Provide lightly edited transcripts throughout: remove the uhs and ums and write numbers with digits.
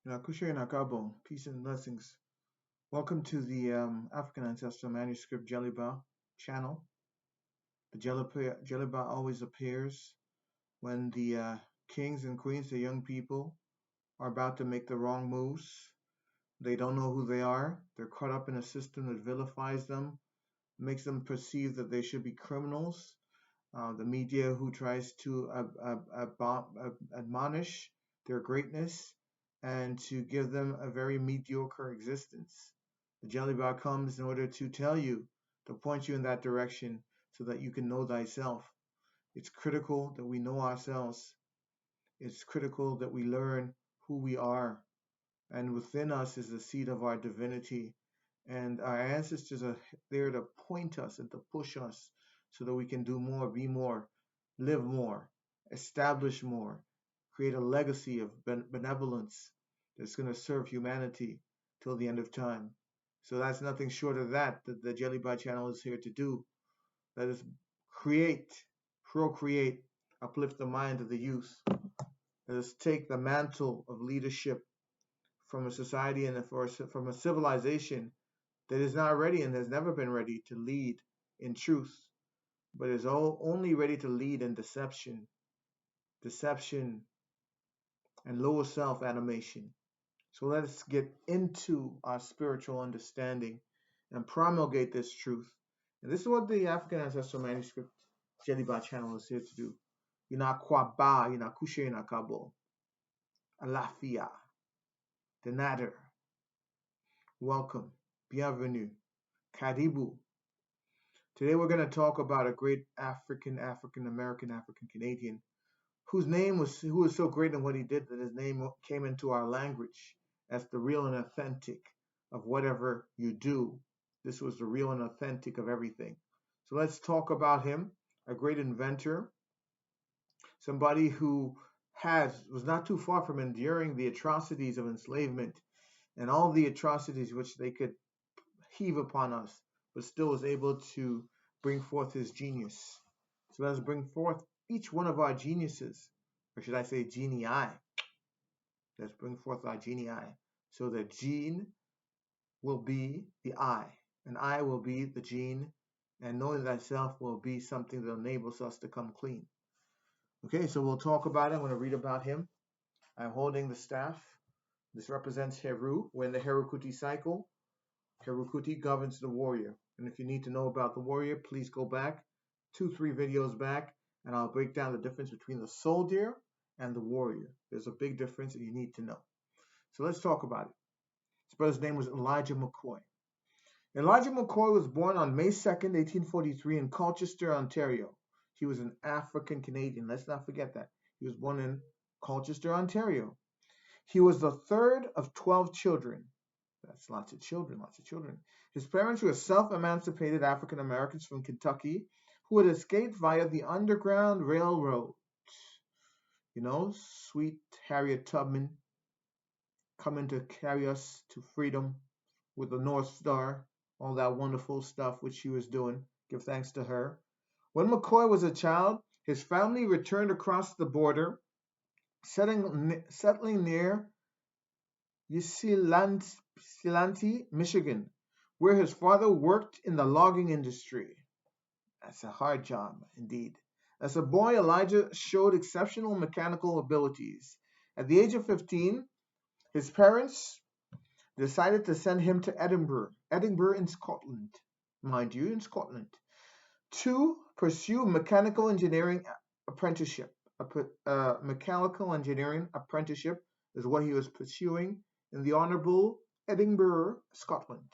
Kushe Nakabo, peace and blessings. Welcome to the African Ancestral Manuscript Jellyba channel. The Jellyba always appears when the kings and queens, the young people, are about to make the wrong moves. They don't know who they are. They're caught up in a system that vilifies them, makes them perceive that they should be criminals. The media who tries to admonish their greatness and to give them a very mediocre existence. The jelly bar comes in order to tell you, to point you in that direction so that you can know thyself. It's critical that we know ourselves. It's critical that we learn who we are. And within us is the seed of our divinity. And our ancestors are there to point us and to push us so that we can do more, be more, live more, establish more, create a legacy of benevolence that's going to serve humanity till the end of time. So that's nothing short of that the Jelly Bot channel is here to do. Let us create, procreate, uplift the mind of the youth. Let us take the mantle of leadership from a society and from a civilization that is not ready and has never been ready to lead in truth, but is only ready to lead in deception and lower self animation. So let us get into our spiritual understanding and promulgate this truth. And this is what the African Ancestral Manuscript Jeliba channel is here to do. Kwaba, Kushe Kabo, Alafia, the Nader. Welcome, bienvenue, Karibu. Today we're going to talk about a great African American, African Canadian, who was so great in what he did that his name came into our language as the real and authentic of whatever you do. This was the real and authentic of everything. So let's talk about him, a great inventor, somebody who was not too far from enduring the atrocities of enslavement and all the atrocities which they could heave upon us, but still was able to bring forth his genius. So let us bring forth each one of our geniuses, or should I say genii. Let's bring forth our genii. So the gene will be the I, and I will be the gene, and knowing thyself will be something that enables us to come clean. Okay, so we'll talk about it. I'm going to read about him. I'm holding the staff. This represents Heru. We're in the Herukuti cycle. Herukuti governs the warrior. And if you need to know about the warrior, please go back 2-3 videos back, and I'll break down the difference between the soldier and the warrior. There's a big difference that you need to know. So let's talk about it. His brother's name was Elijah McCoy. Elijah McCoy was born on May 2nd, 1843 in Colchester, Ontario. He was an African Canadian. Let's not forget that. He was born in Colchester, Ontario. He was the third of 12 children. That's lots of children, lots of children. His parents were self-emancipated African Americans from Kentucky who had escaped via the Underground Railroad. You know, sweet Harriet Tubman coming to carry us to freedom with the North Star, all that wonderful stuff which she was doing. Give thanks to her. When McCoy was a child, his family returned across the border, settling near Ypsilanti, Michigan, where his father worked in the logging industry. That's a hard job, indeed. As a boy, Elijah showed exceptional mechanical abilities. At the age of 15, his parents decided to send him to Edinburgh in Scotland, mind you, in Scotland, to pursue mechanical engineering apprenticeship. A mechanical engineering apprenticeship is what he was pursuing in the Honourable Edinburgh, Scotland.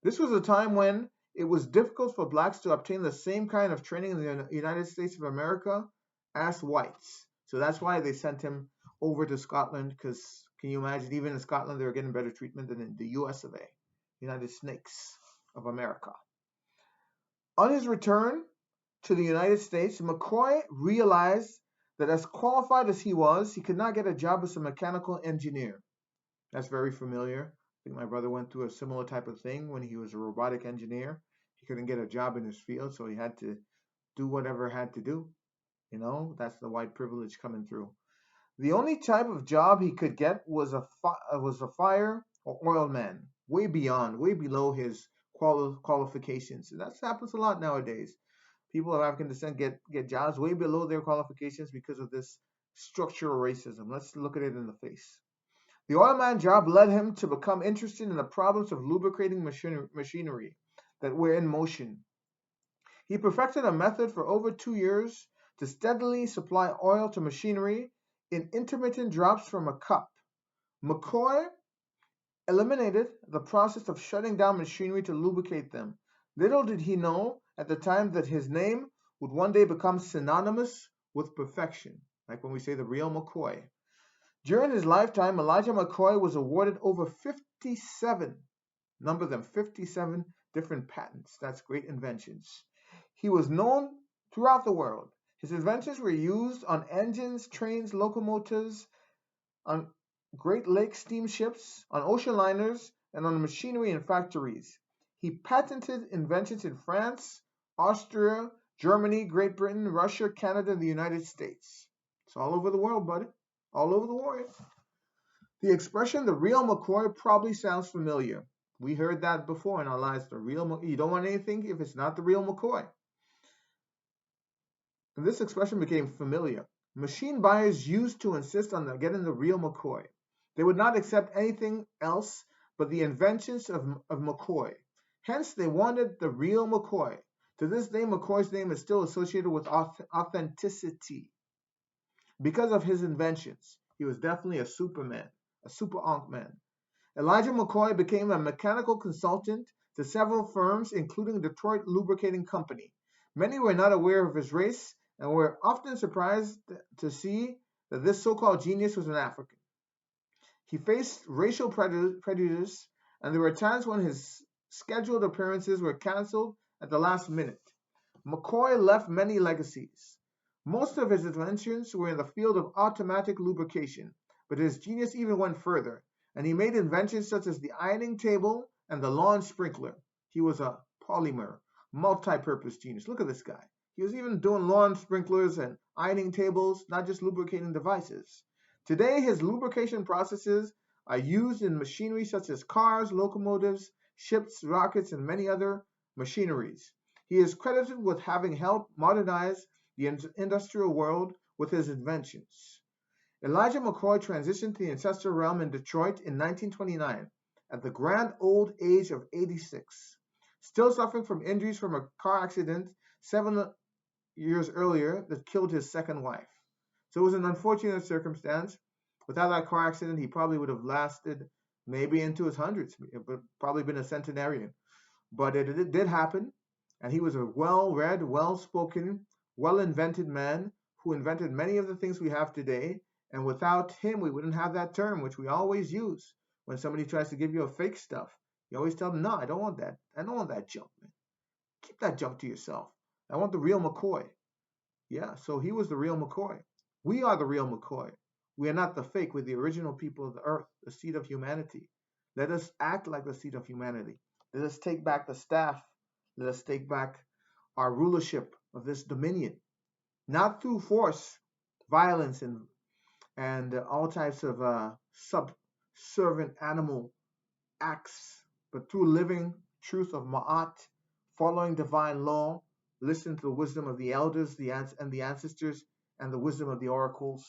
This was a time when it was difficult for blacks to obtain the same kind of training in the United States of America as whites. So that's why they sent him over to Scotland, because can you imagine, even in Scotland, they were getting better treatment than in the US of A, United Snakes of America. On his return to the United States, McCoy realized that as qualified as he was, he could not get a job as a mechanical engineer. That's very familiar. I think my brother went through a similar type of thing when he was a robotic engineer. He couldn't get a job in his field, so he had to do whatever had to do. You know, that's the white privilege coming through. The only type of job he could get was a fire or oil man, way beyond, way below his qualifications. And that happens a lot nowadays. People of African descent get jobs way below their qualifications because of this structural racism. Let's look at it in the face. The oil man job led him to become interested in the problems of lubricating machinery that were in motion. He perfected a method for over 2 years to steadily supply oil to machinery in intermittent drops from a cup. McCoy eliminated the process of shutting down machinery to lubricate them. Little did he know at the time that his name would one day become synonymous with perfection, like when we say the real McCoy. During his lifetime, Elijah McCoy was awarded over 57, number them, 57 different patents. That's great inventions. He was known throughout the world. His inventions were used on engines, trains, locomotives, on Great Lakes steamships, on ocean liners, and on machinery in factories. He patented inventions in France, Austria, Germany, Great Britain, Russia, Canada, and the United States. It's all over the world, buddy. All over the world. The expression "the real McCoy" probably sounds familiar. We heard that before in our lives. You don't want anything if it's not the real McCoy. And this expression became familiar. Machine buyers used to insist on getting the real McCoy. They would not accept anything else but the inventions of McCoy. Hence, they wanted the real McCoy. To this day, McCoy's name is still associated with authenticity because of his inventions. He was definitely a superman, a super onk man. Elijah McCoy became a mechanical consultant to several firms, including Detroit Lubricating Company. Many were not aware of his race and were often surprised to see that this so-called genius was an African. He faced racial prejudice, and there were times when his scheduled appearances were canceled at the last minute. McCoy left many legacies. Most of his inventions were in the field of automatic lubrication, but his genius even went further, and he made inventions such as the ironing table and the lawn sprinkler. He was a polymer, multi-purpose genius. Look at this guy. He was even doing lawn sprinklers and ironing tables, not just lubricating devices. Today, his lubrication processes are used in machinery such as cars, locomotives, ships, rockets, and many other machineries. He is credited with having helped modernize the industrial world with his inventions. Elijah McCoy transitioned to the ancestral realm in Detroit in 1929 at the grand old age of 86, still suffering from injuries from a car accident 7 years earlier that killed his second wife. So it was an unfortunate circumstance. Without that car accident, he probably would have lasted maybe into his hundreds, probably been a centenarian. But it did happen, and he was a well-read, well-spoken, well-invented man who invented many of the things we have today. And without him, we wouldn't have that term, which we always use when somebody tries to give you a fake stuff. You always tell them, no, I don't want that. I don't want that junk, man. Keep that junk to yourself. I want the real McCoy. Yeah, so he was the real McCoy. We are the real McCoy. We are not the fake. We're the original people of the earth, the seed of humanity. Let us act like the seed of humanity. Let us take back the staff. Let us take back our rulership of this dominion, not through force, violence, and all types of subservient animal acts, but through living truth of Ma'at, following divine law, listen to the wisdom of the elders and the ancestors, and the wisdom of the oracles,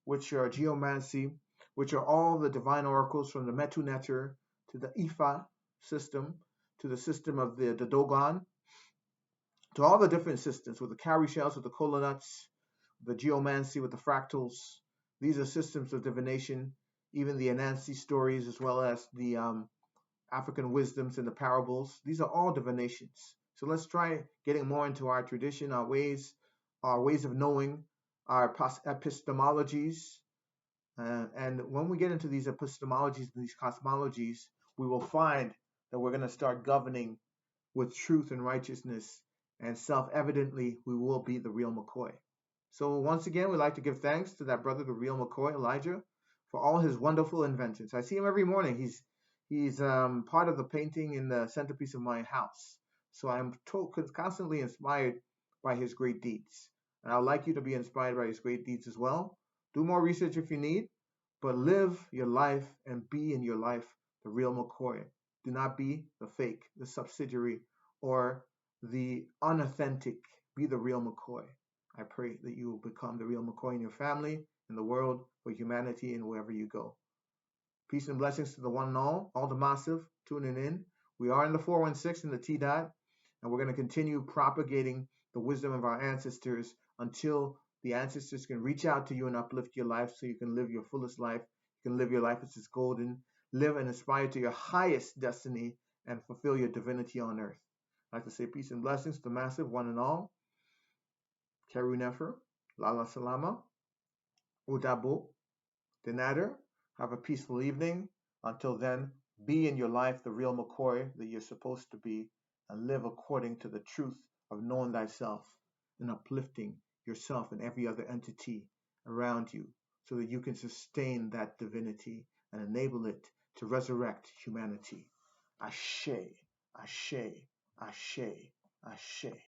which are geomancy, which are all the divine oracles from the Metu Neter to the Ifa system, to the system of the Dogon, to all the different systems with the cowrie shells, with the kola nuts, the geomancy with the fractals. These are systems of divination, even the Anansi stories, as well as the African wisdoms and the parables. These are all divinations. So let's try getting more into our tradition, our ways of knowing, our epistemologies. And when we get into these epistemologies and these cosmologies, we will find that we're going to start governing with truth and righteousness, and self-evidently, we will be the real McCoy. So once again, we'd like to give thanks to that brother, the real McCoy, Elijah, for all his wonderful inventions. I see him every morning. He's part of the painting in the centerpiece of my house. So I'm constantly inspired by his great deeds. And I'd like you to be inspired by his great deeds as well. Do more research if you need, but live your life and be in your life the real McCoy. Do not be the fake, the subsidiary, or the unauthentic. Be the real McCoy. I pray that you will become the real McCoy in your family, in the world, for humanity, and wherever you go. Peace and blessings to the one and all the massive tuning in. We are in the 416 in the T dot, and we're going to continue propagating the wisdom of our ancestors until the ancestors can reach out to you and uplift your life so you can live your fullest life. You can live your life as it's golden, live and aspire to your highest destiny, and fulfill your divinity on earth. I'd like to say peace and blessings to the massive one and all. Keru Nefer, Lala Salama, Udabo, Denader. Have a peaceful evening. Until then, be in your life the real McCoy that you're supposed to be, and live according to the truth of knowing thyself and uplifting yourself and every other entity around you so that you can sustain that divinity and enable it to resurrect humanity. Ashe, ashe, ashe, ashe.